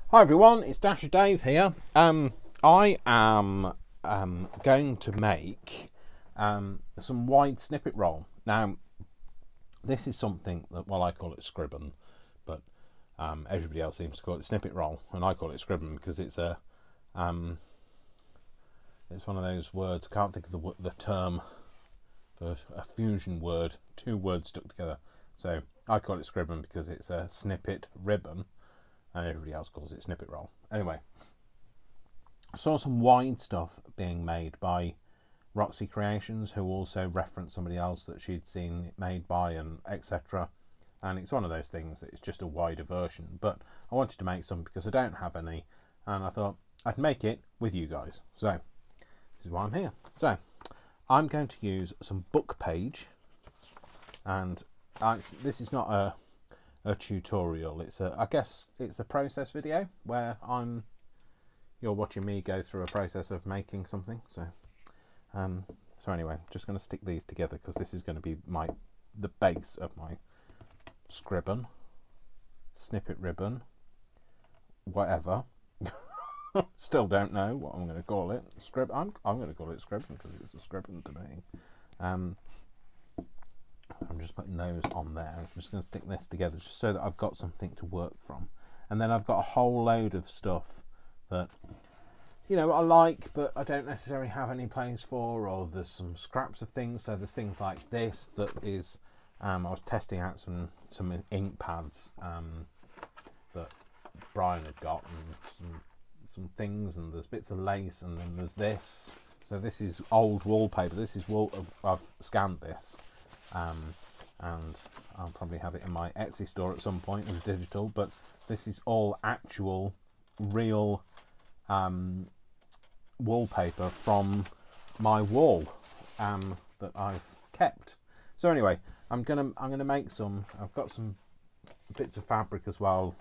Hi everyone, it's Dasher Dave here. I am going to make some wide snippet roll. Now, this is something that, well, I call it Scribbon, but everybody else seems to call it snippet roll, and I call it Scribbon because it's a it's one of those words. I can't think of the term for a fusion word, two words stuck together. So I call it Scribbon because it's a snippet ribbon, and everybody else calls it snippet roll. Anyway, I saw some wide stuff being made by Roxy Creations, who also referenced somebody else that she'd seen it made by, and etc. And it's one of those things that it's just a wider version, but I wanted to make some because I don't have any, and I thought I'd make it with you guys. So this is why I'm here. So I'm going to use some book page, and this is not a tutorial. It's I guess it's a process video where you're watching me go through a process of making something. So anyway, I'm just going to stick these together because this is going to be the base of my Scribbon, snippet ribbon, whatever. Still don't know what I'm going to call it. I'm going to call it Scribbon because it's a Scribbon to me. I'm just putting those on there. I'm just going to stick this together just so that I've got something to work from. And then I've got a whole load of stuff that, I like, but I don't necessarily have any place for, or there's some scraps of things. So there's things like this that is, I was testing out some ink pads that Brian had got, and some things, and there's bits of lace, and then there's this. So this is old wallpaper. This is I've scanned this. And I'll probably have it in my Etsy store at some point as digital, but this is all actual real wallpaper from my wall that I've kept. So anyway, I'm gonna make some. I've got some bits of fabric as well,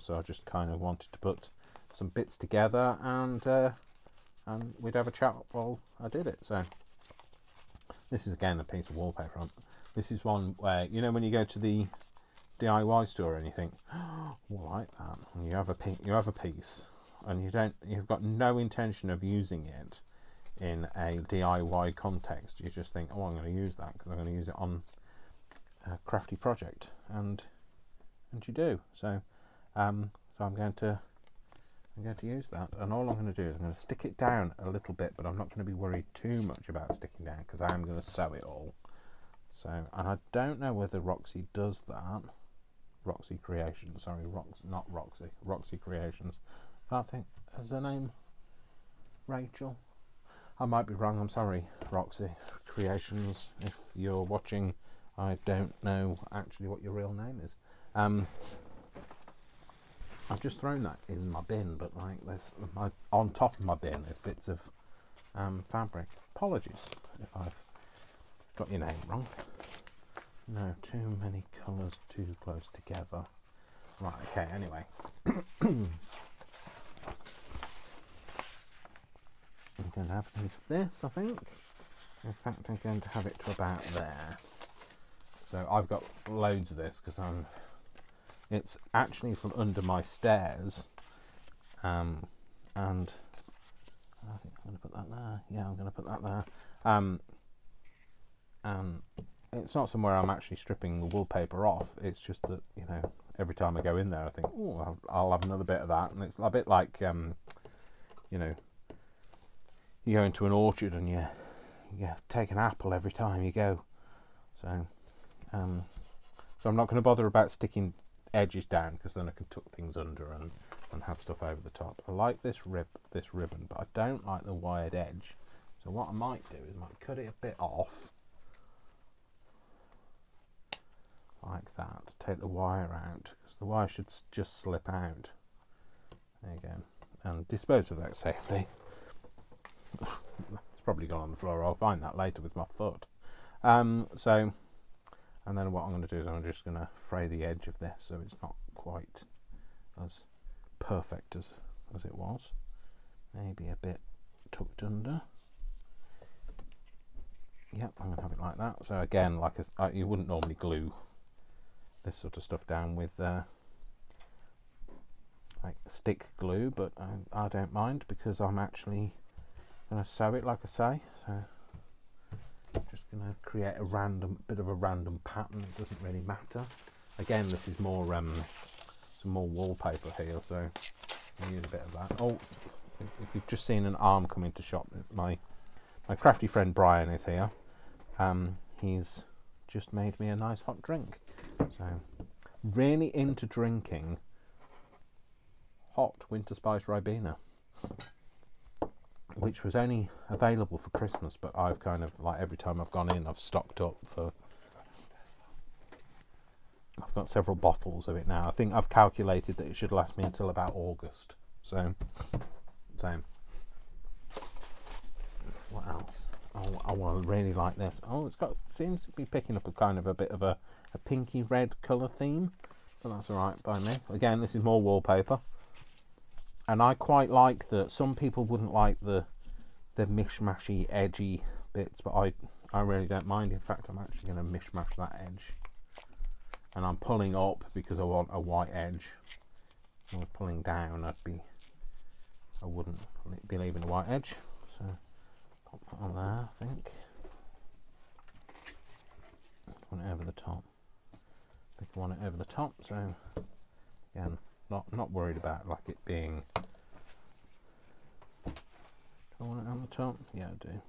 so I just kind of wanted to put some bits together, and we'd have a chat while I did it. So this is again a piece of wallpaper. This is one where, when you go to the DIY store and you think, oh, I like that, and you have a piece, and you've got no intention of using it in a DIY context. You just think, oh, I'm going to use that because I'm going to use it on a crafty project, and you do. So I'm going to use that, and all I'm going to do is I'm going to stick it down a little bit, but I'm not going to be worried too much about sticking down because I am going to sew it all. So, and I don't know whether Roxy does that. Roxy Creations, sorry, not Roxy, Roxy Creations. I think, is her name Rachel? I might be wrong, I'm sorry, Roxy Creations. If you're watching, I don't know actually what your real name is. I've just thrown that in my bin, but there's on top of my bin there's bits of fabric. Apologies if I've got your name wrong. No, too many colours too close together. Right, okay, anyway. I'm going to have a piece of this, I think. In fact, I'm going to have it to about there. So I've got loads of this because it's actually from under my stairs, and I think I'm going to put that there. Yeah, I'm going to put that there. And it's not somewhere I'm actually stripping the wallpaper off. It's just that every time I go in there, I think, oh, I'll have another bit of that, and it's a bit like you go into an orchard and you take an apple every time you go. So I'm not going to bother about sticking edges down because then I can tuck things under and have stuff over the top. I like this ribbon, but I don't like the wired edge. So what I might do is I might cut it a bit off like that. Take the wire out because the wire should just slip out. There you go, and dispose of that safely. It's probably gone on the floor. I'll find that later with my foot. And then what I'm going to do is I'm just going to fray the edge of this so it's not quite as perfect as it was. Maybe a bit tucked under. Yep, I'm going to have it like that. So again, you wouldn't normally glue this sort of stuff down with like stick glue, but I don't mind because I'm actually going to sew it like I say. So I'm just going to create a bit of a random pattern. It doesn't really matter. Again, this is more some more wallpaper here, so I use a bit of that. Oh, if you've just seen an arm come into shop, my crafty friend Brian is here. He's just made me a nice hot drink. So really into drinking hot winter spice Ribena, which was only available for Christmas, but I've kind of, like, every time I've gone in, I've stocked up for. I've got several bottles of it now. I think I've calculated that it should last me until about August. So, same. What else? Oh, I really like this. Oh, seems to be picking up a kind of a bit of a pinky red colour theme, but that's all right by me. Again, this is more wallpaper. And I quite like that. Some people wouldn't like the mishmashy, edgy bits, but I really don't mind. In fact, I'm actually going to mishmash that edge. And I'm pulling up because I want a white edge. If I was pulling down, I wouldn't be leaving a white edge. So pop that on there, I think. Want it over the top. I think I want it over the top. So again, not worried about like it being. Do I want it on the top? Yeah, I do.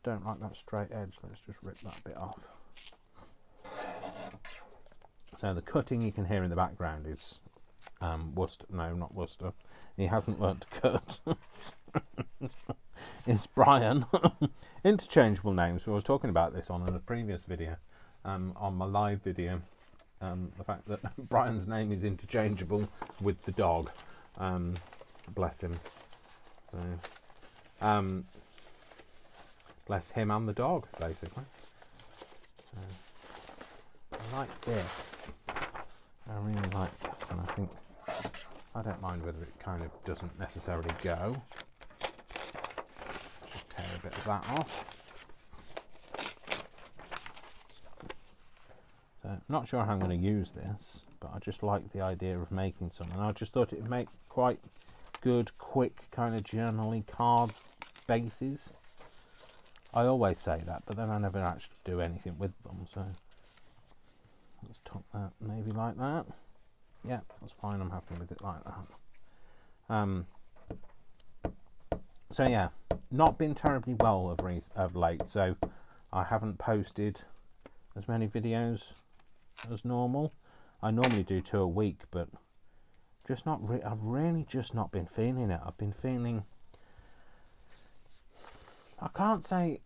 Don't like that straight edge. Let's just rip that bit off. So the cutting you can hear in the background is Worcester. No, not Worcester. He hasn't learnt to cut. It's Brian. Interchangeable names. I was talking about this on a previous video, on my live video. The fact that Brian's name is interchangeable with the dog. Bless him. So, bless him and the dog, basically. I like this. I really like this, and I think I don't mind whether it kind of doesn't necessarily go. Just tear a bit of that off. So, not sure how I'm going to use this, but I just like the idea of making something. I just thought it would make quite good, quick, kind of journaly card bases. I always say that, but then I never actually do anything with them, so let's top that maybe like that. Yeah, that's fine. I'm happy with it like that. So yeah, not been terribly well of late, so I haven't posted as many videos as normal. I normally do 2 a week, but just not. I've really just not been feeling it. I've been feeling. I can't say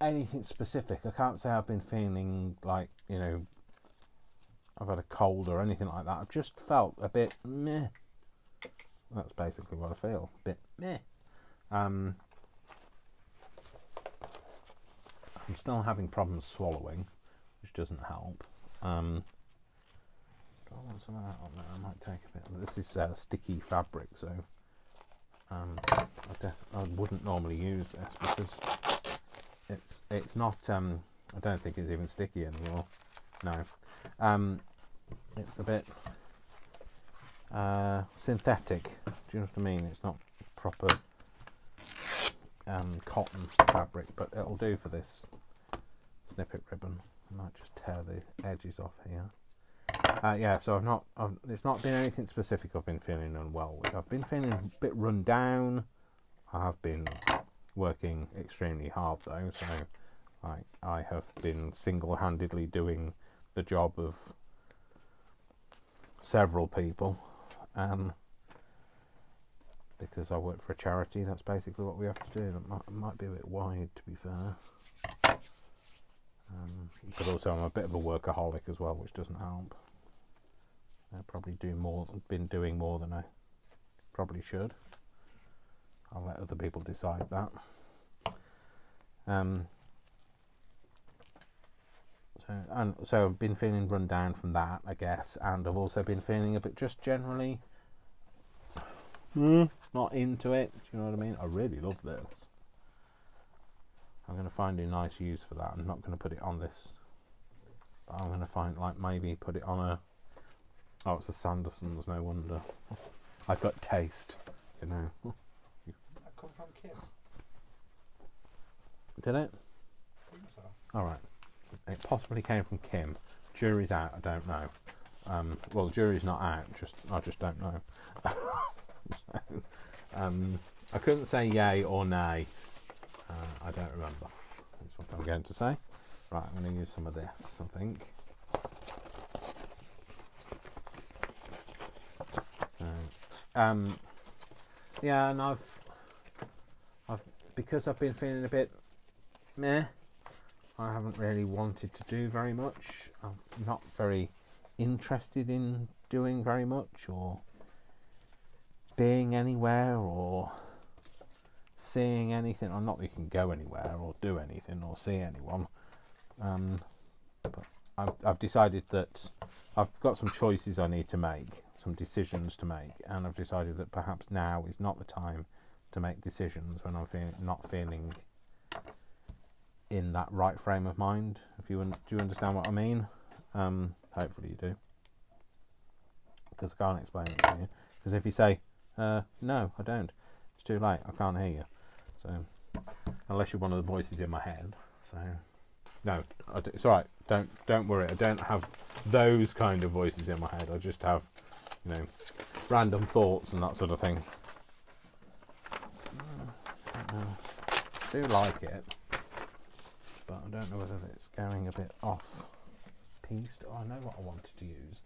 anything specific. I can't say I've been feeling like, you know, I've had a cold or anything like that. I've just felt a bit meh. That's basically what I feel. A bit meh. I'm still having problems swallowing, which doesn't help. Do I want some of that on there? I might take a bit. This is sticky fabric, so I wouldn't normally use this because it's not. I don't think it's even sticky anymore. No. It's a bit synthetic. Do you know what I mean? It's not proper cotton fabric, but it'll do for this snippet ribbon. I might just tear the edges off here. Yeah, so it's not been anything specific I've been feeling unwell with. I've been feeling a bit run down. I have been working extremely hard though, so I have been single-handedly doing the job of several people, because I work for a charity. That's basically what we have to do. That might be a bit wide, to be fair, but also I'm a bit of a workaholic as well, which doesn't help. I probably been doing more than I probably should. I'll let other people decide that. So I've been feeling run down from that, I guess, and I've also been feeling a bit just generally not into it. Do you know what I mean? I really love this. I'm going to find a nice use for that. I'm not going to put it on this, but I'm going to find, like, maybe put it on Oh, it's a Sanderson's, no wonder. I've got taste, you know. That come from Kim? Did it? I think so. Alright. It possibly came from Kim. Jury's out, I don't know. Well, the jury's not out, I just don't know. So, I couldn't say yay or nay. I don't remember. That's what I'm going to say. Right, I'm going to use some of this, I think. So, yeah, and I've because I've been feeling a bit meh. I haven't really wanted to do very much. I'm not very interested in doing very much, or being anywhere, or seeing anything. Or not that you can go anywhere or do anything or see anyone. But I've decided that I've got some choices I need to make, some decisions to make, and I've decided that perhaps now is not the time to make decisions when I'm not feeling in that right frame of mind. Do you understand what I mean? Hopefully you do, because I can't explain it to you. Because if you say no, I don't, it's too late. I can't hear you. So unless you're one of the voices in my head. So no, it's all right. Don't worry. I don't have those kind of voices in my head. I just have, you know, random thoughts and that sort of thing. I do like it, but I don't know whether it's going a bit off pieced. Oh, I know what I wanted to use.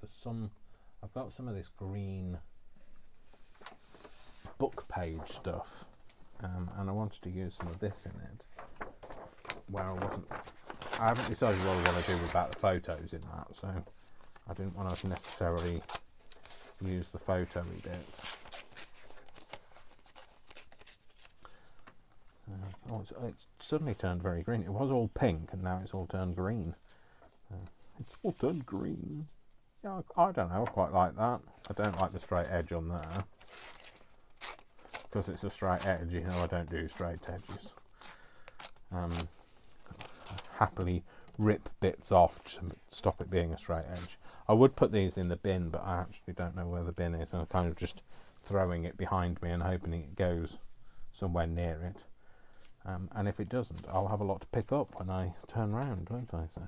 I've got some of this green book page stuff, and I wanted to use some of this in it. Where I haven't decided what I want to do about the photos in that, so I didn't want to necessarily use the photo-y bits. It's suddenly turned very green. It was all pink and now it's all turned green. It's all turned green. Yeah, I don't know, I quite like that. I don't like the straight edge on there. Because it's a straight edge, you know, I don't do straight edges. I happily rip bits off to stop it being a straight edge. I would put these in the bin, but I actually don't know where the bin is. I'm kind of just throwing it behind me and hoping it goes somewhere near it. And if it doesn't, I'll have a lot to pick up when I turn round, won't I? So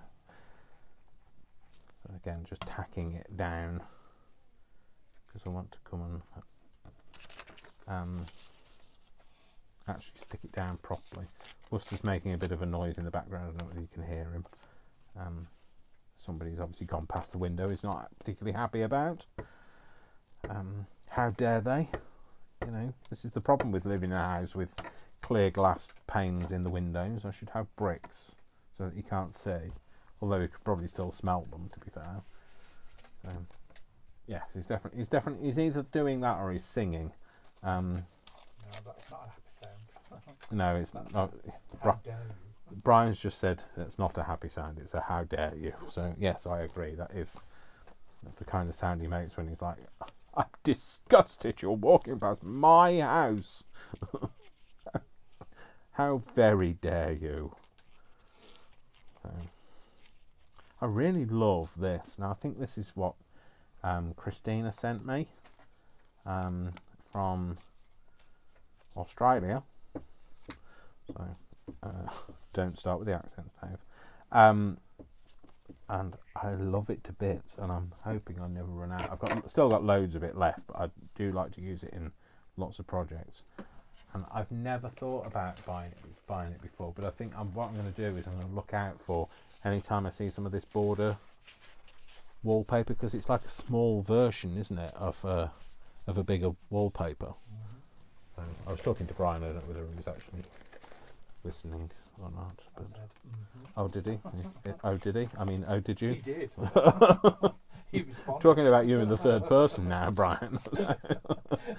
again, just tacking it down, because I want to come and actually stick it down properly. Worcester's making a bit of a noise in the background. I don't know whether you can hear him. Somebody's obviously gone past the window. He's not particularly happy about. How dare they? You know, this is the problem with living in a house with clear glass panes in the windows. I should have bricks so that you can't see, although you could probably still smell them, to be fair. Yes, he's either doing that or he's singing. No, that's not a happy sound. No, it's not. Brian's just said it's not a happy sound, it's a how dare you. So yes, I agree, that's the kind of sound he makes when he's like, I'm disgusted you're walking past my house. How very dare you. I really love this. Now I think this is what Christina sent me from Australia. So don't start with the accents, Dave. And I love it to bits, and I'm hoping I never run out. Still got loads of it left, but I do like to use it in lots of projects. And I've never thought about buying it before, but I think what I'm going to do is I'm going to look out for any time I see some of this border wallpaper, because it's like a small version, isn't it, of a bigger wallpaper. I was talking to Brian. I don't know whether he was actually listening or not. But oh, did he? Oh, did he? I mean, oh, did you? He did. He responded. Talking about you in the third person now, Brian.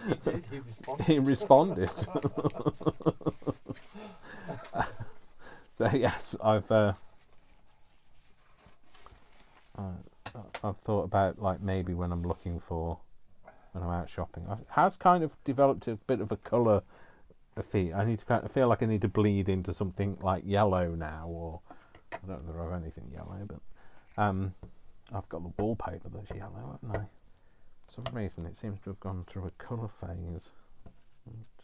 He did. He responded. He responded. So yes, I've thought about, like, maybe when I'm out shopping, it has kind of developed a bit of a colour feet. I feel like I need to bleed into something like yellow now, or I don't know if I have anything yellow, but I've got the wallpaper that's yellow, haven't I? For some reason it seems to have gone through a colour phase.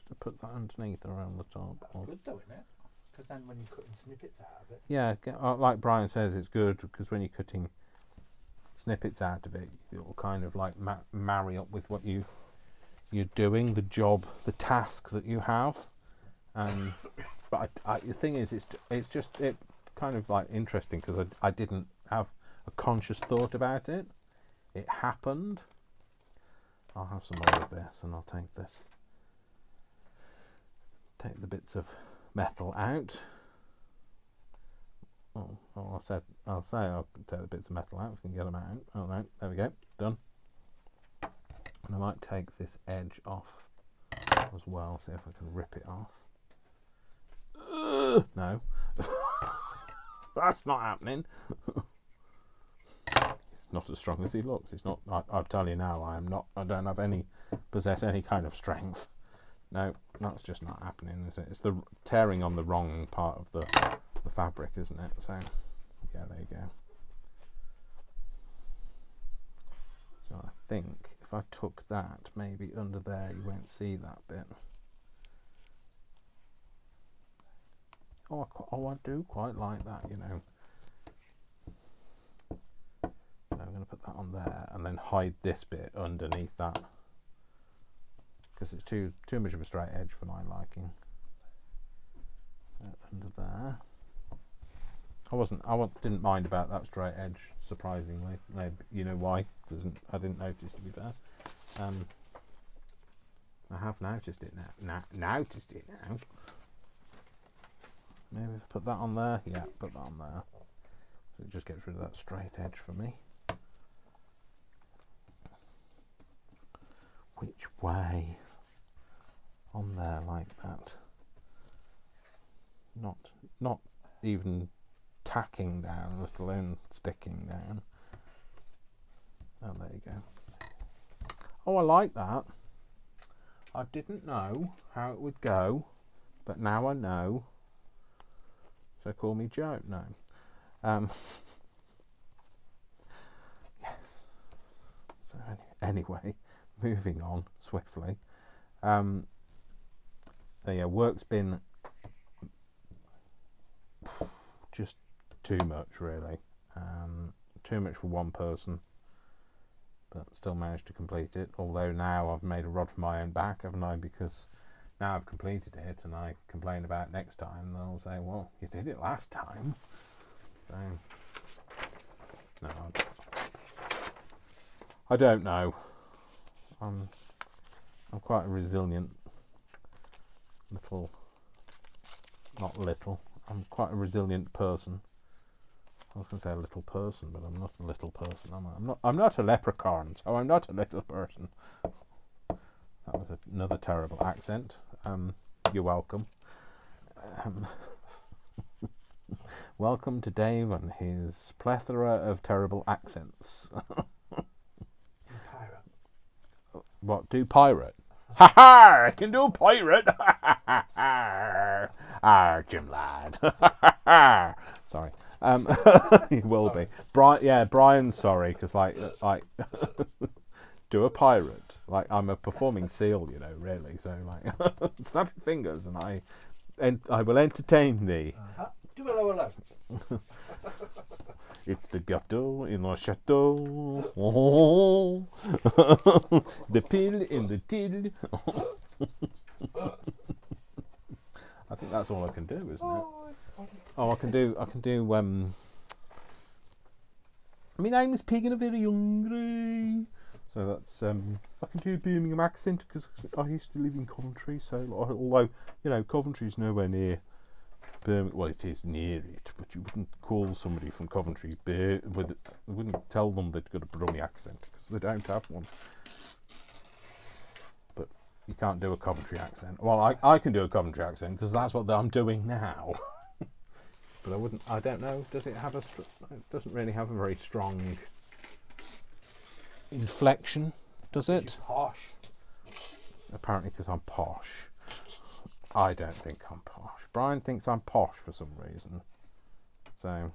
To put that underneath around the top. That's good though, isn't it? Because then when you're cutting snippets out of it. Yeah, like Brian says, it's good because when you're cutting snippets out of it, it'll kind of like marry up with what you're doing, the job, the task that you have. But the thing is, it's just kind of like interesting because I didn't have a conscious thought about it. It happened. I'll have some more of this, and I'll take this. Take the bits of metal out. Oh, I'll say I'll take the bits of metal out. If we can get them out. Oh no, there we go, done. And I might take this edge off as well. See if I can rip it off. No, that's not happening. It's not as strong as he looks. It's not. I'll tell you now. I don't possess any kind of strength. No, that's just not happening, is it? It's the tearing on the wrong part of the fabric, isn't it? So, yeah, there you go. So I think if I took that maybe under there, you won't see that bit. Oh, I do quite like that, you know. So I'm going to put that on there and then hide this bit underneath that, because it's too much of a straight edge for my liking. Under there. I didn't mind about that straight edge, surprisingly. Maybe, you know why? Because I didn't notice, to be fair. I have noticed it now. Noticed it now. Maybe put that on there. Yeah, put that on there. So it just gets rid of that straight edge for me. Which way? On there like that. Not even tacking down, let alone sticking down. Oh, there you go. Oh, I like that. I didn't know how it would go, but now I know. So call me Joe. No. Yes. So anyway, moving on swiftly. So yeah, work's been just too much, really. Too much for one person, but still managed to complete it. Although now I've made a rod for my own back, haven't I? Because now I've completed it and I complain about next time, they'll say, well, you did it last time. So, no, I don't know. I'm quite a resilient I'm quite a resilient person. I was going to say a little person, but I'm not a little person, am I? I'm not a leprechaun, so I'm not a little person. That was another terrible accent. You're welcome. Welcome to Dave and his plethora of terrible accents. Pirate. What, do pirate? Ha ha! I can do a pirate! Jim lad. Sorry. He will be. Brian's sorry, because like do a pirate. Like, I'm a performing seal, you know, really. So like, snap your fingers and I will entertain thee. Do a hello. It's the gâteau in the chateau. Oh, the pill in the till. I think that's all I can do, isn't it? Oh, I can do. My name is Pig and I'm very hungry. So that's I can do a Birmingham accent because I used to live in Coventry. So although you know Coventry's nowhere near Birmingham, well it is near it, but you wouldn't call somebody from Coventry wouldn't tell them they've got a Brummie accent because they don't have one. But you can't do a Coventry accent. Well, I can do a Coventry accent because that's what I'm doing now. But I don't know. Does it have it doesn't really have a very strong inflection, does it? Posh. Apparently, because I'm posh. I don't think I'm posh. Brian thinks I'm posh for some reason. So,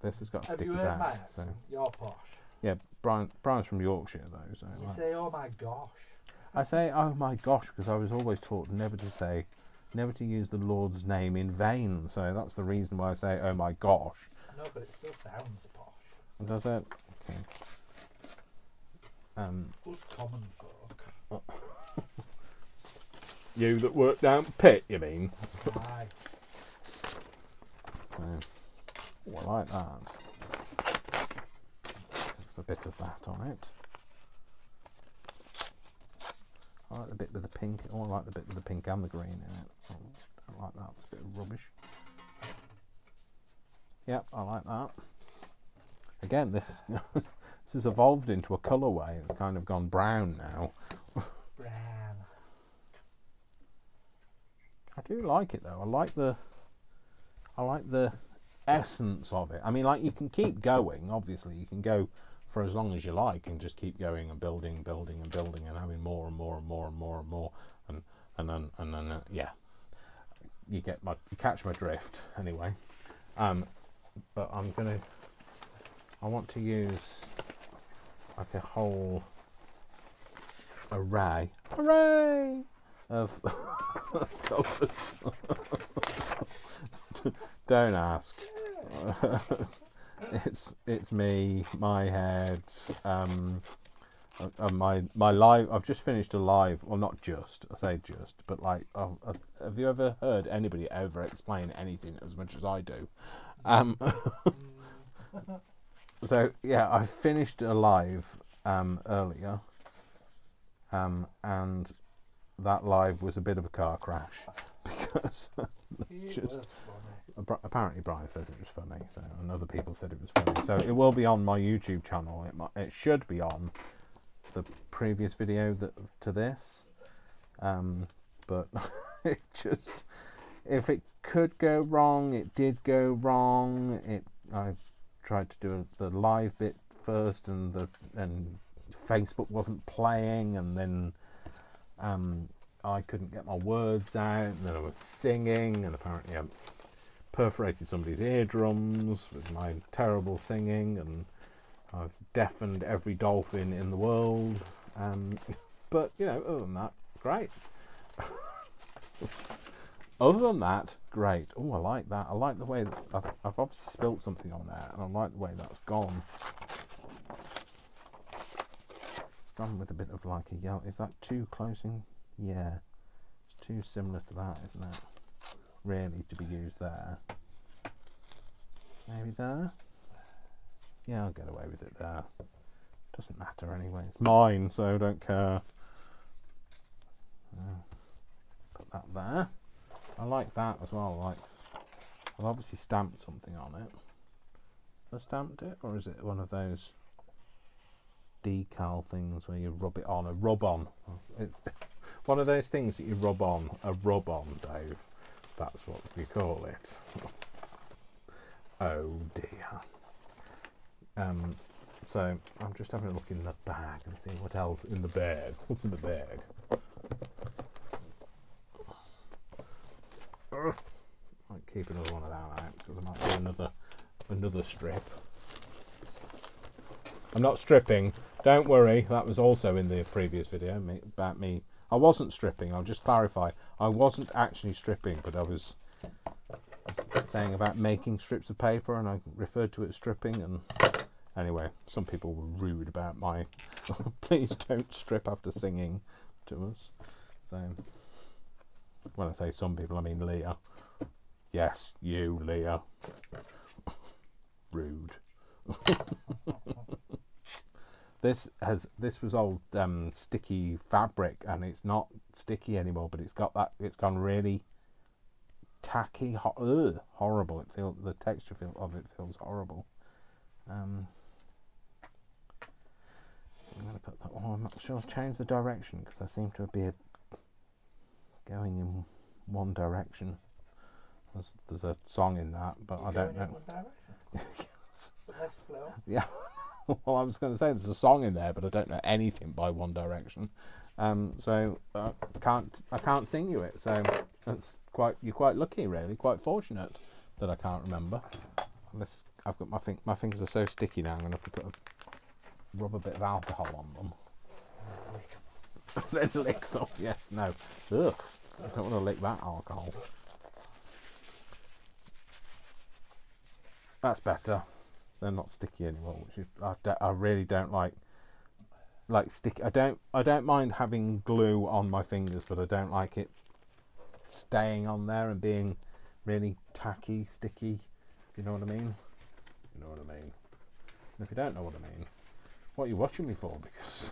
this has got to stick it down. So you're posh. yeah, Brian's from Yorkshire though, so You say, oh my gosh. I say, oh my gosh, because I was always taught never to use the Lord's name in vain. So that's the reason why I say, oh my gosh. No, but it still sounds posh. Does it? Okay. Us common folk. You that work down pit, you mean? Aye. Oh, I like that. There's a bit of that on it. I like the bit with the pink. Oh, I like the bit with the pink and the green in it. Oh, I don't like that. It's a bit of rubbish. Yep, I like that. Again, this has evolved into a colourway. It's kind of gone brown now. Brown. I do like it though. I like the essence of it. I mean, like, you can keep going. Obviously, you can go for as long as you like and just keep going and building and building and building and having more and more and more and more and more and then yeah, you catch my drift anyway. But I want to use like a whole array of colours. Don't ask. It's me, my head, my live. I've just finished a live. Well, not just. I say just, but like, have you ever heard anybody ever explain anything as much as I do? So yeah, I finished a live earlier, and that live was a bit of a car crash because apparently Brian says it was funny, so, and other people said it was funny. So it will be on my YouTube channel. It should be on the previous video to this, but it just, if it could go wrong, it did go wrong. I tried to do the live bit first, and Facebook wasn't playing, and then I couldn't get my words out, and then I was singing, and apparently I perforated somebody's eardrums with my terrible singing, and I've deafened every dolphin in the world. But you know, other than that, great. Other than that, great. Oh, I like that. I like the way that I've obviously spilt something on there, and I like the way that's gone. It's gone with a bit of like a yellow. Is that too close in? Yeah, it's too similar to that, isn't it? Really, to be used there. Maybe there. Yeah, I'll get away with it there. Doesn't matter anyway. It's mine, so I don't care. Put that there. I like that as well. I've obviously stamped something on it. Have I stamped it, or is it one of those decal things where you rub it on? A rub-on. It's one of those things that you rub on. A rub-on, Dave. That's what we call it. Oh dear. So I'm just having a look in the bag and see what else in the bag. What's in the bag? I might keep another one of that out because I might do another strip. I'm not stripping. Don't worry. That was also in the previous video about me. I wasn't stripping. I'll just clarify. I wasn't actually stripping, but I was saying about making strips of paper, and I referred to it as stripping. And anyway, some people were rude about my please don't strip after singing to us. So when I say some people, I mean Leah. Yes, you, Leah. Rude. This was old sticky fabric, and it's not sticky anymore, but it's it's gone really tacky, horrible. The texture of it feels horrible. I'm gonna put that. Oh, I'm not sure. Change the direction because I seem to be going in one direction. There's a song in that, but I don't know. One direction? But left flow. Yeah. Well, I was going to say there's a song in there, but I don't know anything by One Direction, so I can't sing you it. So you're quite lucky, really, quite fortunate that I can't remember. I've got my fingers are so sticky now. I'm going to have to put rub a bit of alcohol on them. Then lick them. Yes, no. Ugh. I don't want to lick that alcohol. That's better. They're not sticky anymore, which is, I really don't like sticky. I don't mind having glue on my fingers, but I don't like it staying on there and being really tacky, sticky. You know what I mean? You know what I mean. And if you don't know what I mean, what are you watching me for? Because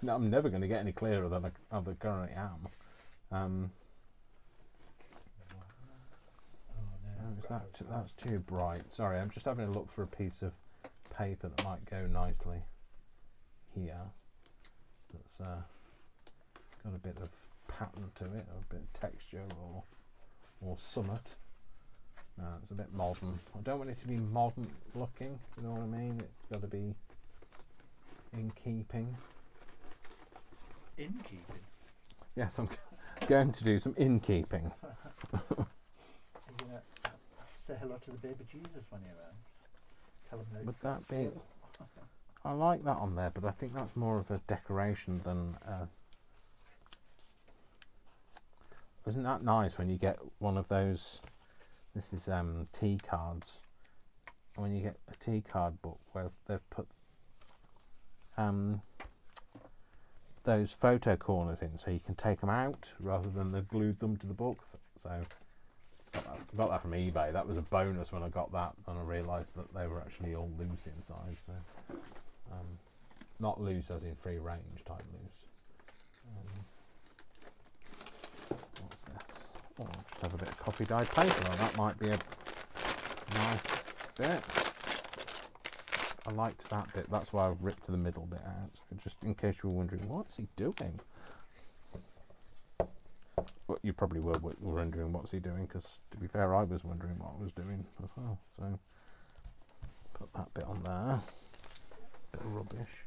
I'm never going to get any clearer than I currently am. That's too bright. Sorry, I'm just having a look for a piece of paper that might go nicely here. That's got a bit of pattern to it, or a bit of texture, or summit. No, it's a bit modern. I don't want it to be modern looking. You know what I mean? It's got to be in keeping. In keeping? Yes, I'm going to do some in keeping. Are you gonna say hello to the baby Jesus when you're around? Tell him that. Would that be? I like that on there, but I think that's more of a decoration than. Isn't that nice when you get one of those? This is tea cards. When you get a tea card book where they've put those photo corners in, so you can take them out rather than they've glued them to the book. So I got that from eBay. That was a bonus when I got that, and I realised that they were actually all loose inside. So not loose as in free range type loose. What's this? Oh, I'll just have a bit of coffee dyed paper. That might be a nice bit. I liked that bit. That's why I ripped the middle bit out. Just in case you were wondering, what's he doing? Well, you probably were wondering what's he doing, because to be fair, I was wondering what I was doing as well. So put that bit on there. Bit of rubbish.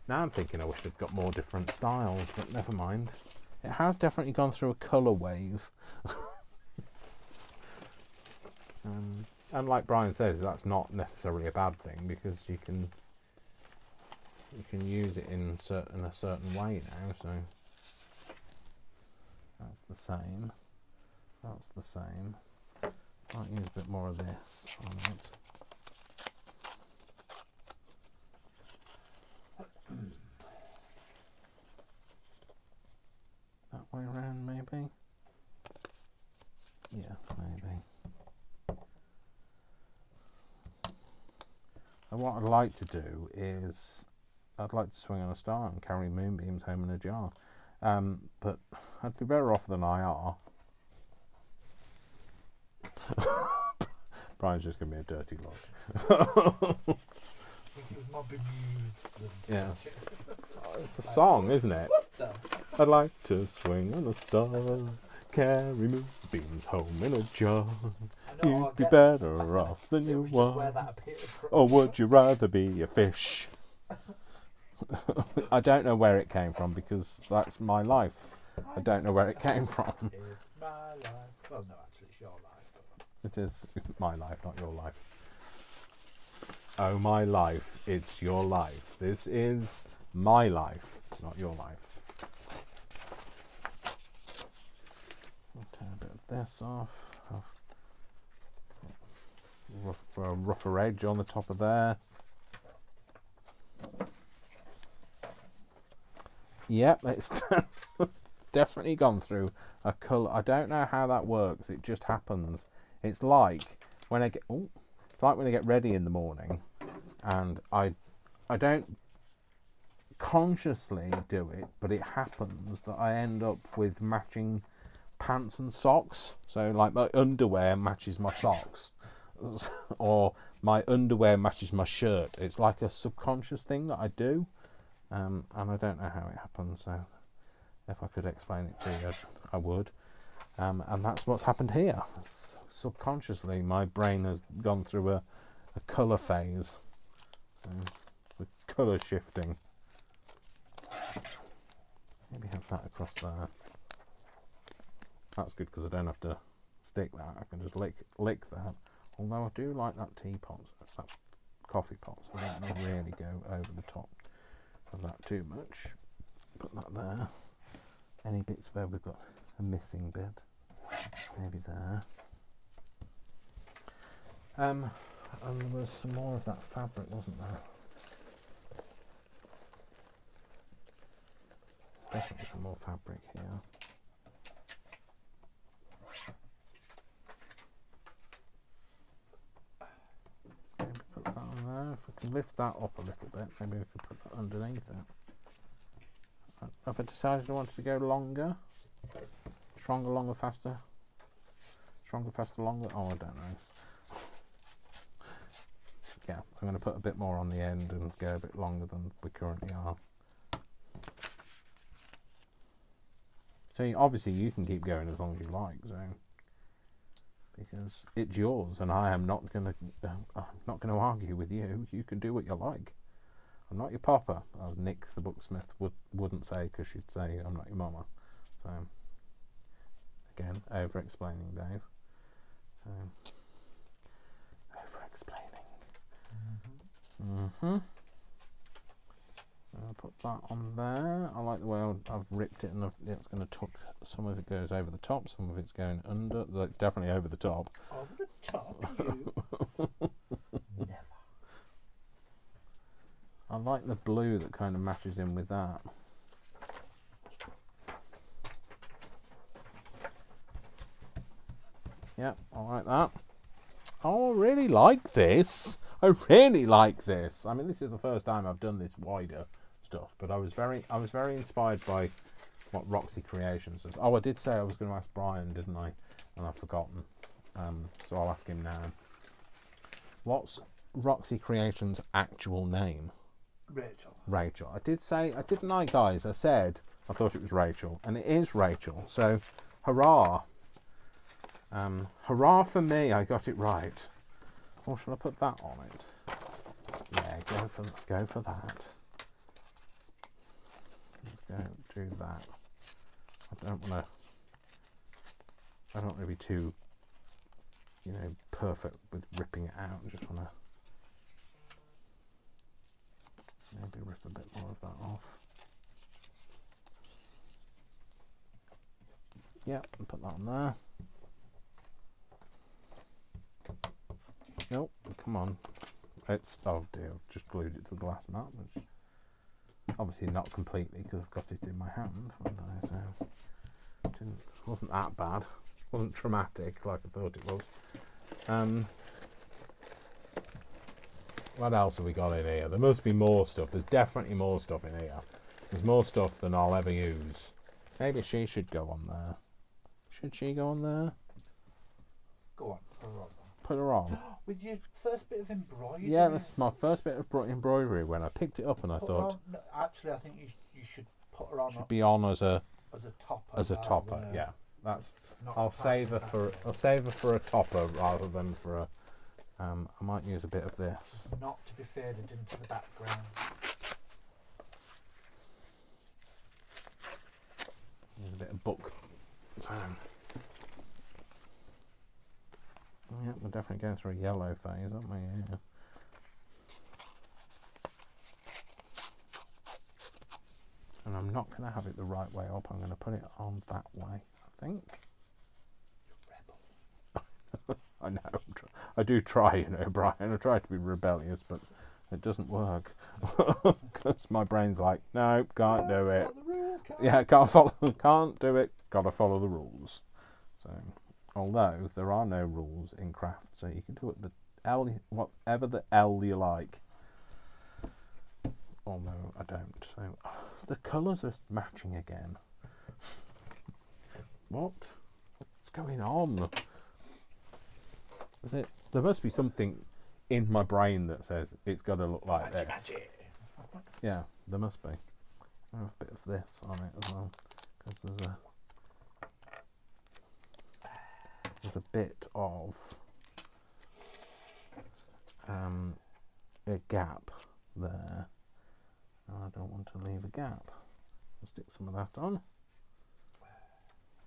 Now I'm thinking I wish I'd got more different styles, but never mind. It has definitely gone through a colour wave. And like Brian says, that's not necessarily a bad thing, because you can use it in a certain way now. So that's the same. That's the same. Might use a bit more of this on it. That way around, maybe. Yeah, maybe. And what I'd like to do is, I'd like to swing on a star and carry moonbeams home in a jar. But I'd be better off than I are. Brian's just going to be a dirty lot. Yeah. Oh, it's a song, isn't it? I'd like to swing on a star, carry moonbeams home in a jar. You'd be better off than you are. Or would you rather be a fish? I don't know where it came from, because that's my life. I don't know where it came from. It's my life. Well, no, actually, it's your life. It is my life, not your life. Oh, my life, it's your life. This is my life, not your life. I'll tear a bit of this off. Rougher edge on the top of there. Yep, it's definitely gone through a colour. I don't know how that works. It just happens. It's like when I get ready in the morning, and I don't consciously do it, but it happens that I end up with matching pants and socks. So like my underwear matches my socks, or my underwear matches my shirt. It's like a subconscious thing that I do. And I don't know how it happens, so if I could explain it to you, I would. And that's what's happened here. Subconsciously, my brain has gone through a colour phase. So, with colour shifting. Maybe have that across there. That's good, because I don't have to stick that. I can just lick that. Although I do like that teapot, that coffee pot, so I don't want to really go over the top of that too much. Put that there. Any bits where we've got a missing bit, maybe there. And there was some more of that fabric, wasn't there? There's definitely some more fabric here. Maybe put that on there. If we can lift that up a little bit, maybe we could put that underneath it. Have I decided I wanted to go longer? Stronger, longer, faster? Stronger, faster, longer? Oh, I don't know. Yeah, I'm going to put a bit more on the end and go a bit longer than we currently are. So obviously you can keep going as long as you like, so because it's yours, and I am not going to argue with you. You can do what you like. I'm not your papa, as Nick the booksmith wouldn't say, because she'd say I'm not your mama. So again, over-explaining, Dave. So over-explaining. I'll put that on there. I like the way I've ripped it, and it's going to tuck. Some of it goes over the top, some of it's going under. It's definitely over the top. Over the top, you? Never. I like the blue that kind of matches in with that. Yep, I like that. Oh, I really like this. I really like this. I mean, this is the first time I've done this wider stuff, but I was very inspired by what Roxy Creations does. Oh, I did say I was going to ask Brian, didn't I? And I've forgotten. So I'll ask him now. What's Roxy Creations' actual name? Rachel. Rachel. I did say, didn't I, guys? I said I thought it was Rachel, and it is Rachel. So, hurrah! Hurrah for me! I got it right. Or shall I put that on it? Yeah, go for that. Let's go do that. I don't want to be too, perfect with ripping it out. I just want to maybe rip a bit more of that off. Yep, and put that on there. Nope, come on. Oh dear, I've just glued it to the glass mat, which obviously not completely because I've got it in my hand, haven't I? So wasn't that bad. Wasn't traumatic like I thought it was. What else have we got in here? There must be more stuff. There's definitely more stuff in here. There's more stuff than I'll ever use. Maybe she should go on there. Should she go on there? Go on, put her on. Put her on. With your first bit of embroidery? Yeah, that's my first bit of embroidery when I picked it up, and I thought... No, actually, I think you should put her on. Should be on as a topper. As a topper, yeah. That's... I'll save her for a topper rather than for a... I might use a bit of this. Not to be faded into the background. Use a bit of book. Yeah, we're definitely going through a yellow phase, aren't we? Yeah. And I'm not going to have it the right way up. I'm going to put it on that way, I think. Rebel. I know. I do try, Brian. I try to be rebellious, but it doesn't work. Because my brain's like, no, can't do it. Yeah, can't do it. Got to follow the rules. So... Although there are no rules in craft, so you can do it the L, whatever the L you like. Although I don't. So the colours are matching again. What's going on? Is it? There must be something in my brain that says it's got to look like this. Magic. Yeah, there must be. I have a bit of this on it as well, because there's a bit of a gap there. I don't want to leave a gap. I'll stick some of that on.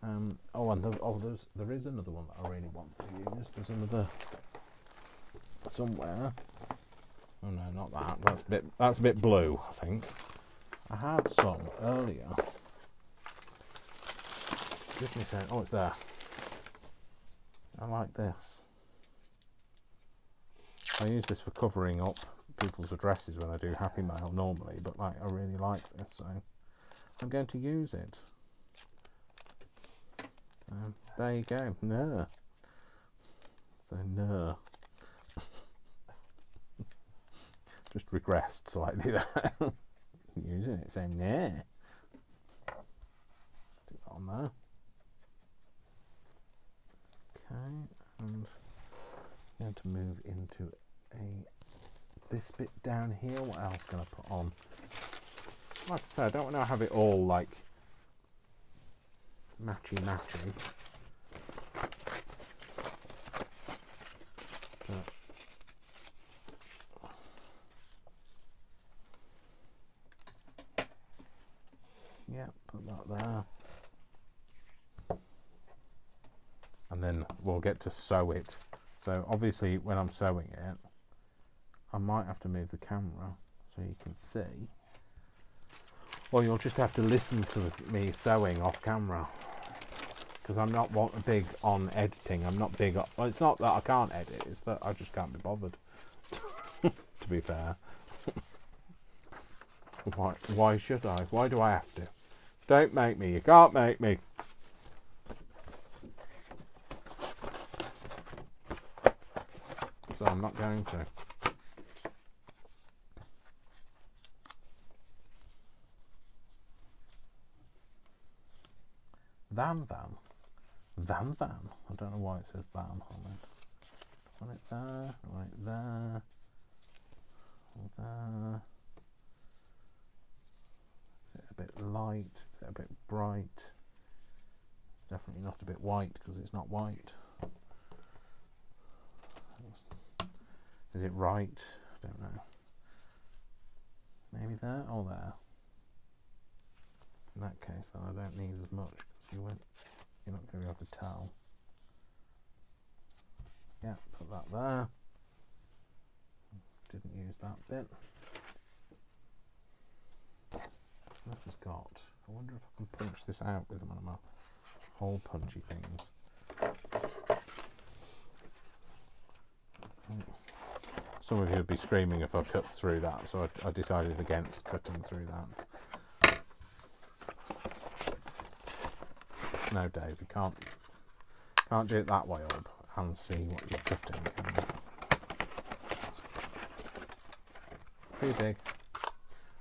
There is another one that I really want to use. There's another somewhere. Oh no, not that. That's a bit blue, I think. I had some earlier. Give me a second. Oh, it's there. I like this. I use this for covering up people's addresses when I do Happy Mail normally, but like I really like this, so I'm going to use it. There you go. No. So no. Just regressed slightly there. Using it, so no. Stick that on there. Okay, and I'm going to move into this bit down here. What else can I put on? Like I said, I don't want to have it all like matchy. Yeah, put that there. And then we'll get to sew it. So obviously when I'm sewing it, I might have to move the camera so you can see. Or you'll just have to listen to me sewing off camera. Because I'm not big on editing. I'm not big on... Well, it's not that I can't edit, it's that I just can't be bothered. To be fair. Why should I? Why do I have to? Don't make me. You can't make me. So I'm not going to. Van. I don't know why it says van on it. On it there, right there, there. Is it a bit light? Is it a bit bright? Definitely not a bit white because it's not white. Is it right? I don't know. Maybe there or there. In that case, then I don't need as much because you're not going to be able to tell. Yeah, put that there. Didn't use that bit. This has got. I wonder if I can punch this out with one of my hole punchy things. Some of you would be screaming if I cut through that, so I decided against cutting through that. No, Dave, you can't do it that way up and see what you're cutting. Too big.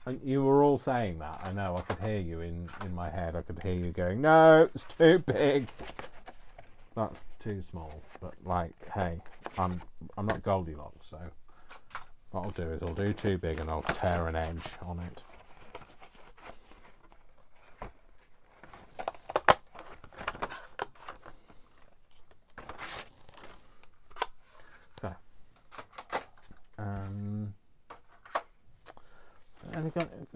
And you were all saying that. I know. I could hear you in my head. I could hear you going, "No, it's too big. That's too small." But like, hey, I'm not Goldilocks, so what I'll do is I'll do too big and I'll tear an edge on it. So, have we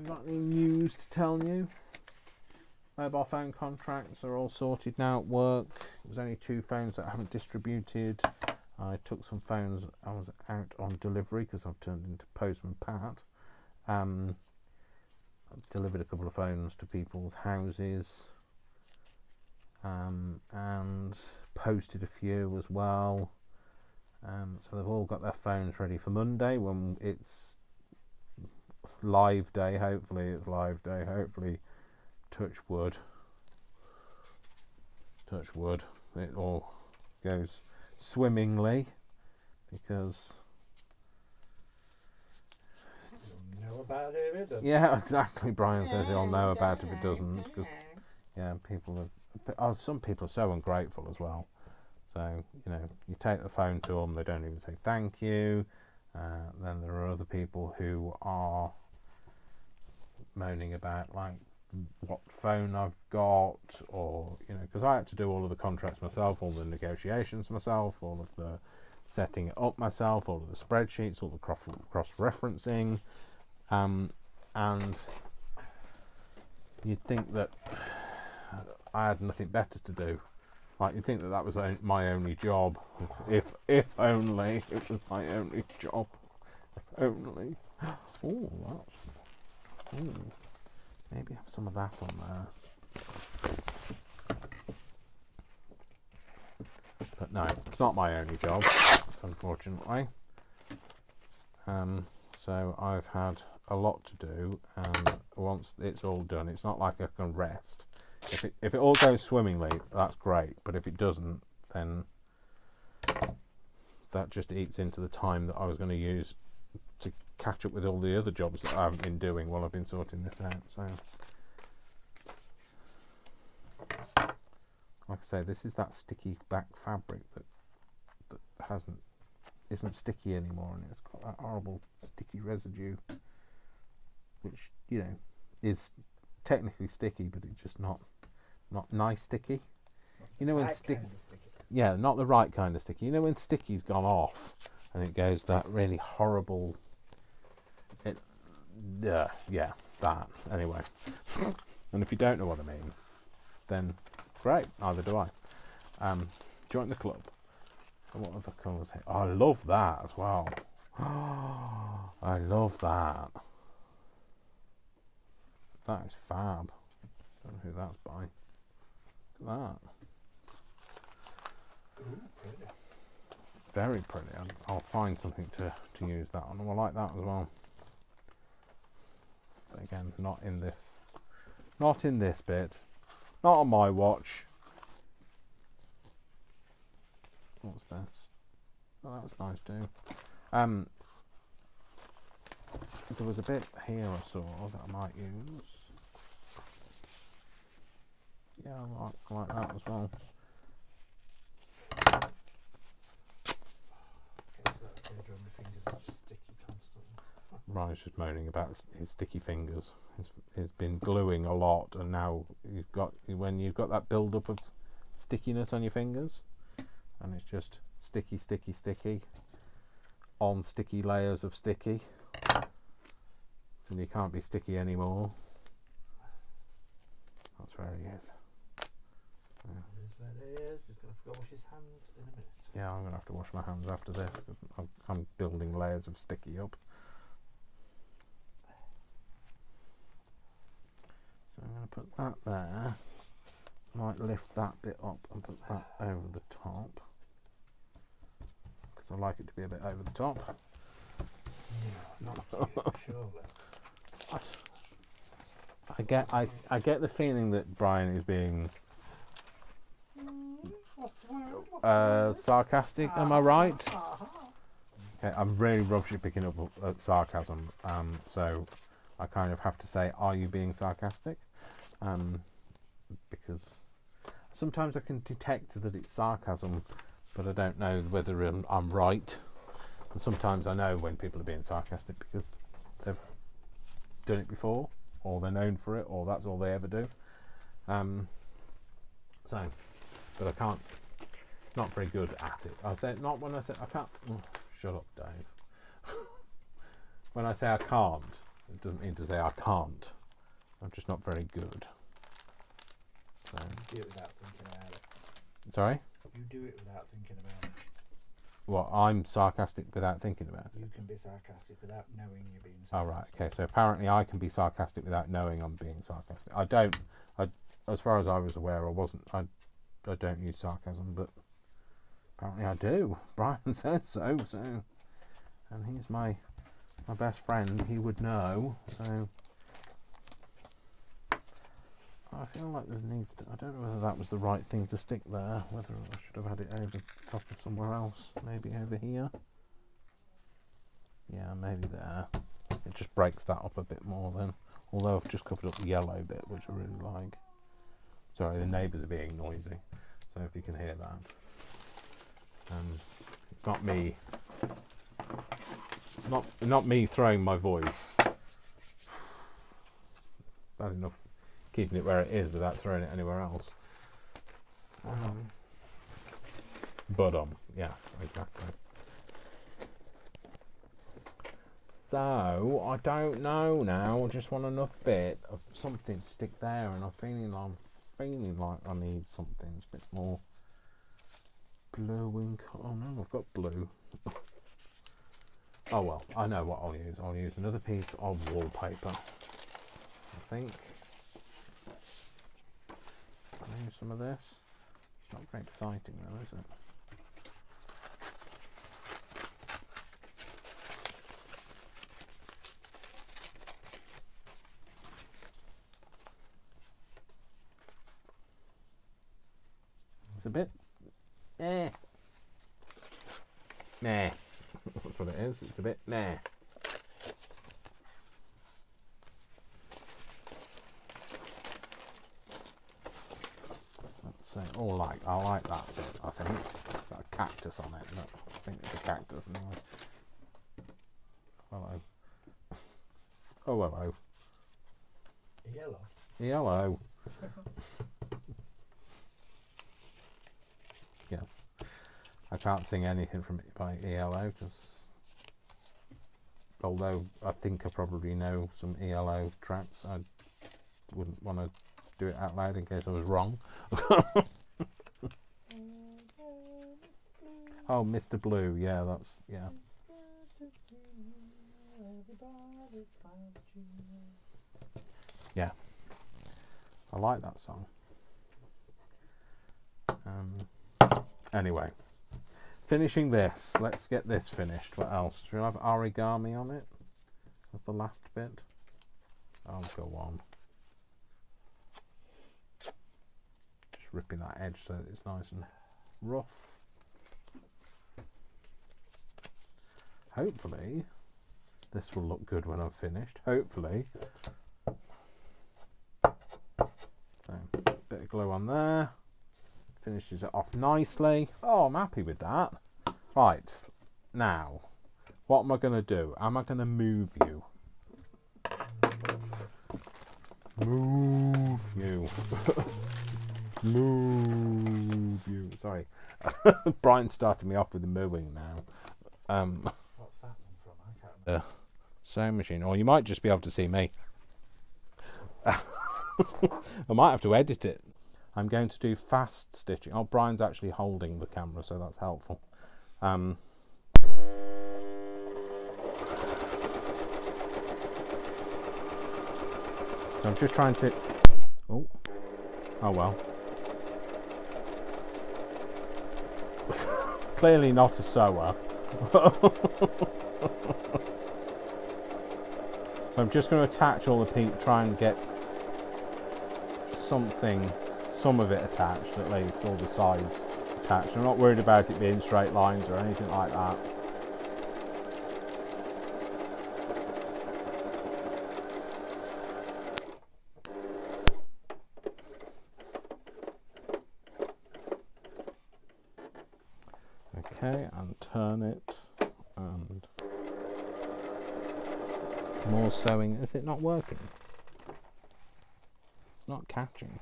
got any news to tell you? Mobile phone contracts are all sorted now at work. There's only 2 phones that I haven't distributed. I took some phones, I was out on delivery because I've turned into Postman Pat. I've delivered a couple of phones to people's houses and posted a few as well. So they've all got their phones ready for Monday when it's live day. Hopefully it's live day. Hopefully, touch wood, it all goes swimmingly, because you'll know about it if it doesn't. Yeah, exactly. Brian says he'll know about it if it doesn't, because yeah, some people are so ungrateful as well. So you take the phone to them, they don't even say thank you. Then there are other people who are moaning about like what phone I've got, or because I had to do all of the contracts myself, all the negotiations myself, all of the setting it up myself, all of the spreadsheets, all the cross-referencing, and you'd think that I had nothing better to do. Like, you'd think that was my only job, if only it was my only job. only. Oh, that's... Ooh. Maybe have some of that on there. But no, it's not my only job, unfortunately. So I've had a lot to do, and once it's all done, it's not like I can rest. If it all goes swimmingly, that's great, but if it doesn't, then that just eats into the time that I was going to use to catch up with all the other jobs that I haven't been doing while I've been sorting this out. So, like I say, this is that sticky back fabric that isn't sticky anymore, and it's got that horrible sticky residue, which, you know, is technically sticky, but it's just not nice sticky. You know, when yeah, not the right kind of sticky. You know, when sticky's gone off and it goes that really horrible. Yeah, that. Anyway, and if you don't know what I mean, then great. Neither do I. Join the club. And what other colours here? Oh, I love that as well. I love that. That is fab. Don't know who that's by. Look at that. Ooh, pretty. Very pretty. I'll find something to use that on. I like that as well. But again, not in this bit. Not on my watch. What's this? Oh, that was nice too. There was a bit here I saw that I might use. Yeah, I like that as well. Ryan's just moaning about his sticky fingers. He's been gluing a lot, and now when you've got that build up of stickiness on your fingers, and it's just sticky, sticky, sticky on sticky layers of sticky, so you can't be sticky anymore. That's where he is. Yeah. That is where he is. He's going to have to wash his hands in a minute. Yeah, I'm going to have to wash my hands after this, because I'm building layers of sticky up. So I'm going to put that there. Might lift that bit up and put that over the top, because I like it to be a bit over the top. Yeah, not surely. I get the feeling that Brian is being sarcastic. Am I right? Okay, I'm really rubbish at picking up sarcasm, so I kind of have to say, are you being sarcastic? Because sometimes I can detect that it's sarcasm, but I don't know whether I'm right. And sometimes I know when people are being sarcastic because they've done it before, or they're known for it, or that's all they ever do. But I can't. Not very good at it. I say not when I say I can't. Oh, shut up, Dave. When I say I can't, it doesn't mean to say I can't. I'm just not very good. So. You do it without thinking about it. Sorry? You do it without thinking about it. Well, I'm sarcastic without thinking about it. You can be sarcastic without knowing you're being sarcastic. Oh, right. Okay, so apparently I can be sarcastic without knowing I'm being sarcastic. I don't. As far as I was aware, I don't use sarcasm, but apparently I do. Brian says so. And he's my best friend. He would know. So I feel like there's needs to. I don't know whether that was the right thing to stick there. Whether I should have had it over the top of somewhere else. Maybe over here. Yeah, maybe there. It just breaks that up a bit more then. Although I've just covered up the yellow bit, which I really like. Sorry, the neighbours are being noisy. So if you can hear that. It's not me. Not me throwing my voice. Bad enough keeping it where it is without throwing it anywhere else. Yes, exactly. So I don't know now. I just want enough bit of something to stick there, and I'm feeling like I need something a bit more blue and oh no, I've got blue. Oh well, I know what I'll use. I'll use another piece of wallpaper, I think. I'll use some of this. It's not very exciting though, is it? It's a bit meh. Meh. That's what it is. It's a bit meh. Let's see. Oh, I like that bit, I think. Got a cactus on it. But I think it's a cactus anyway. Hello. Oh, hello. Yellow. Yellow. Yes. I can't sing anything from it by ELO, because although I think I probably know some ELO tracks, I wouldn't want to do it out loud in case I was wrong. Oh, Mr. Blue, yeah, that's, yeah. Yeah, I like that song. Anyway, finishing this. Let's get this finished. What else? Do you have origami on it? That's the last bit. Oh, go on. Just ripping that edge so that it's nice and rough. Hopefully, this will look good when I've finished. Hopefully. So, bit of glue on there. Finishes it off nicely. Oh, I'm happy with that. Right, now, what am I going to do? Am I going to move you? Move you. Move you. Sorry. Brian started me off with the moving now. What's that one from? I can't remember. Sewing machine. Or you might just be able to see me. I might have to edit it. I'm going to do fast stitching. Oh, Brian's actually holding the camera, so that's helpful. So I'm just trying to... Oh well. Clearly not a sewer. So I'm just going to attach all the peak, try and get some of it attached, at least all the sides attached. I'm not worried about it being straight lines or anything like that. Okay, and turn it, and more sewing. Is it not working? It's not catching.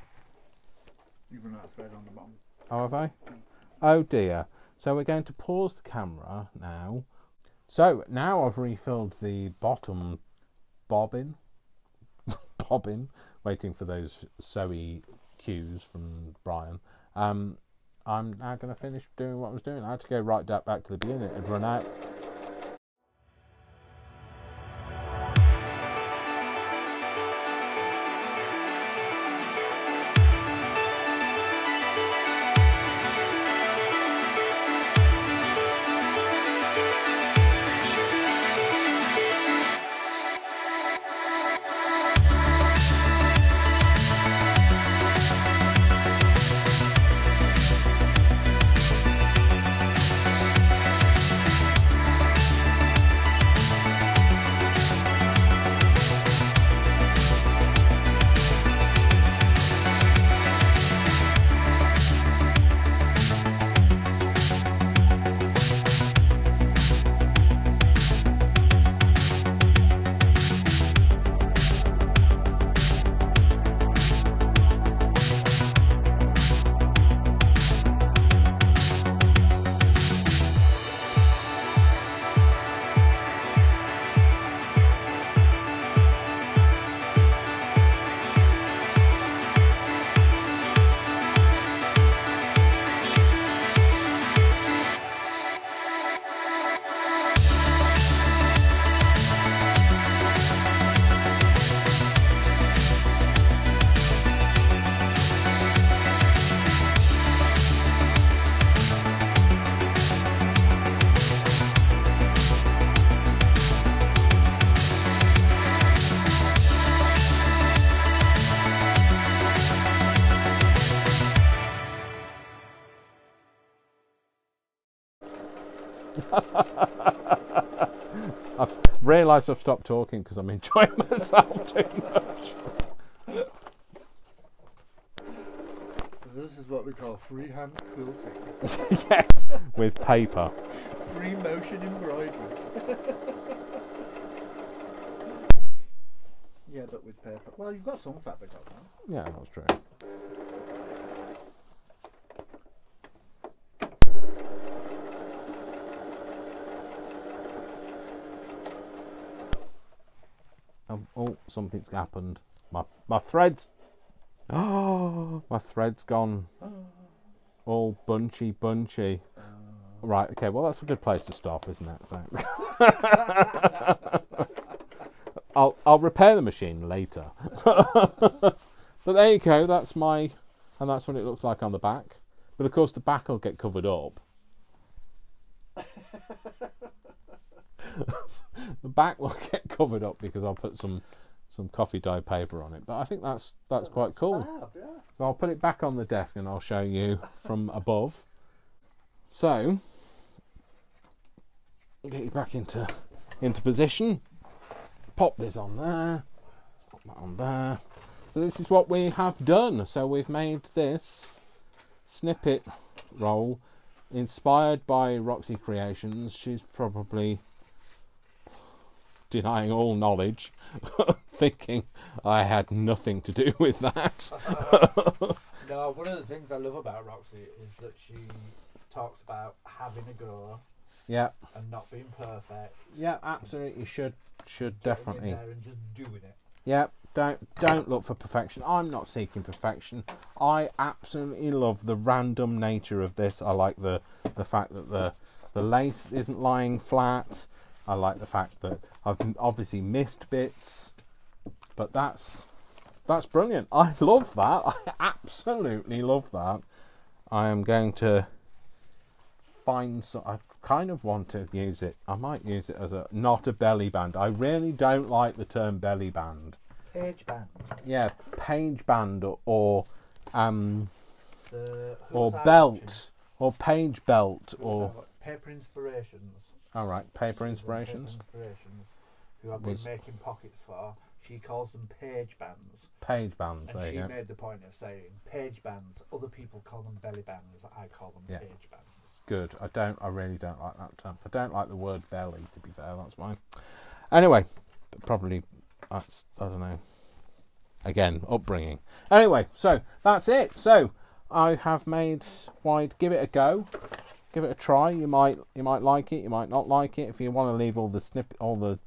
You've run out of thread on the bottom. Oh, have I? Oh dear. So we're going to pause the camera now. So now I've refilled the bottom bobbin, waiting for those sewy cues from Brian. I'm now going to finish doing what I was doing. I had to go right back to the beginning. It had run out. I've realised I've stopped talking because I'm enjoying myself too much. This is what we call freehand quilting. Yes, with paper. Free motion embroidery. Yeah, but with paper. Well, you've got some fabric on that. Yeah, that's true. Oh, something's happened. My thread's... Oh, my thread's gone all bunchy. Right, okay, well that's a good place to stop, isn't it? So I'll repair the machine later. But there you go, that's what it looks like on the back. But of course the back will get covered up. The back will get covered up because I'll put some coffee dye paper on it. But I think that's quite cool. Fab, yeah. So I'll put it back on the desk and I'll show you from above. So get you back into position. Pop this on there. Pop that on there. So this is what we have done. So we've made this snippet roll inspired by Roxy Creations. She's probably denying all knowledge, thinking I had nothing to do with that. No, one of the things I love about Roxy is that she talks about having a go. Yeah. And not being perfect. Yeah, absolutely. Should definitely. There and just doing it. Yeah. Don't look for perfection. I'm not seeking perfection. I absolutely love the random nature of this. I like the fact that the lace isn't lying flat. I like the fact that I've obviously missed bits, but that's brilliant. I love that. I absolutely love that. I am going to find some. I kind of want to use it. I might use it as not a belly band. I really don't like the term belly band. Page band. Yeah, page band or belt or page belt or paper inspirations. All right, paper inspirations. Who I've been making pockets for. She calls them page bands. Page bands. And there you go. she made the point of saying page bands. Other people call them belly bands. I call them page bands. Good. I really don't like that term. I don't like the word belly. To be fair, that's why. Anyway, probably that's, I don't know. Again, upbringing. Anyway, so that's it. So I have made Wide. Give it a go. Give it a try. You might like it. You might not like it. If you want to leave all the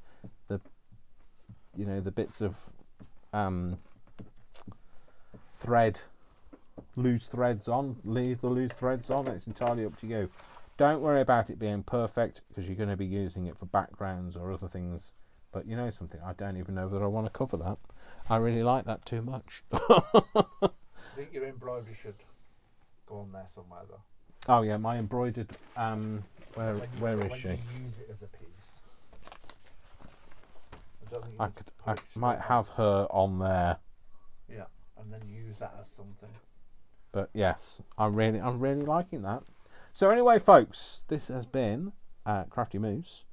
the bits of thread, loose threads on. Leave the loose threads on. It's entirely up to you. Don't worry about it being perfect because you're going to be using it for backgrounds or other things. But you know something? I don't even know that I want to cover that. I really like that too much. I think your embroidery should go on there somewhere though. Oh yeah, my embroidered. Where is she? You use it as a piece. I don't think I might have her on there. Yeah, and then use that as something. But yes, I'm really liking that. So anyway, folks, this has been Crafty Moose.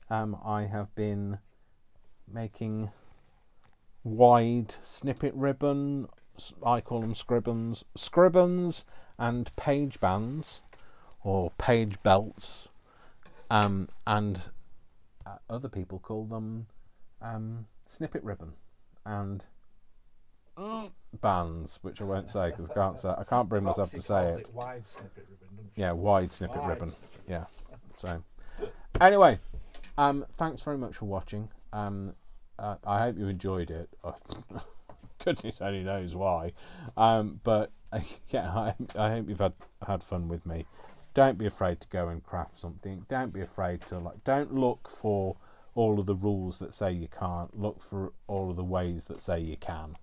I have been making wide snippet ribbon. I call them scribbons, and page bands or page belts, and other people call them snippet ribbon and bands, which I won't say because I can't bring myself to say it. Wide snippet ribbon, doesn't she? Yeah, wide snippet ribbon. Yeah. So anyway, thanks very much for watching. I hope you enjoyed it. Goodness only knows why. But yeah, I hope you've had fun with me. Don't be afraid to go and craft something. Don't be afraid to don't look for all of the rules that say you can't. Look for all of the ways that say you can.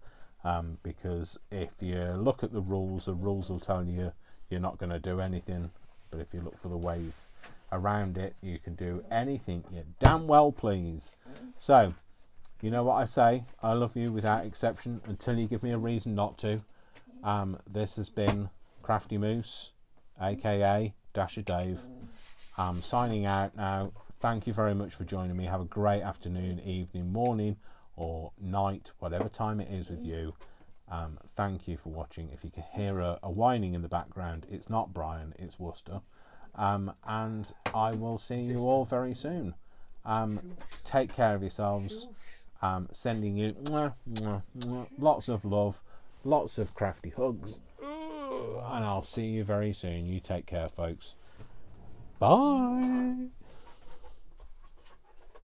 Because if you look at the rules will tell you you're not going to do anything. But if you look for the ways around it, you can do anything you damn well please. So, you know what I say, I love you without exception until you give me a reason not to. This has been Crafty Moose, aka Dasher Dave, I'm signing out now. Thank you very much for joining me. Have a great afternoon, evening, morning, or night, whatever time it is with you. Thank you for watching. If you can hear a whining in the background, it's not Brian, it's Worcester. And I will see you all very soon. Take care of yourselves. Sending you lots of love, lots of crafty hugs, and I'll see you very soon. You take care, folks. Bye.